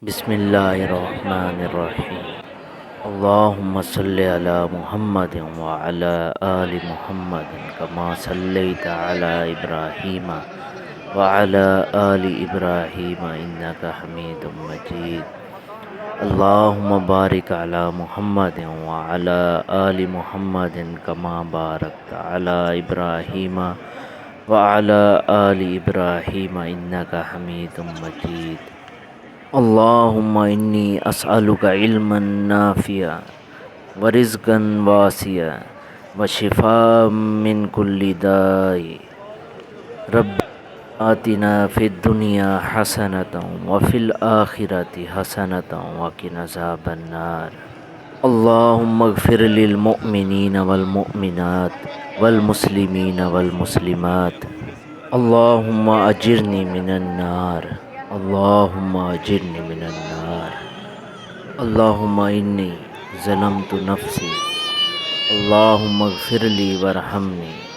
بسم اللہ الرحمن الرحیم۔ اللہم صلی علی محمد وعلی آل محمد کما صلیت علی ابراہیم وعلی آل ابراہیم انکا حمید مجید۔ اللہم بارک علی محمد وعلی آل محمد کما بارکت علی ابراہیم وعلی آل ابراہیم انکا حمید مجید۔ اللہم انی اسألک علما نافعا ورزقا واسعا وشفاء من کل داء۔ رب آتنا فی الدنیا حسنة وفی الآخرة حسنة وقنا عذاب النار۔ اللہم اغفر للمؤمنین والمؤمنات والمسلمین والمسلمات۔ اللہم اجرنی من النار، اللہم اجرنی من النار۔ اللہم انی ظلمت نفسی، اللہم اغفر لی وارحمنی۔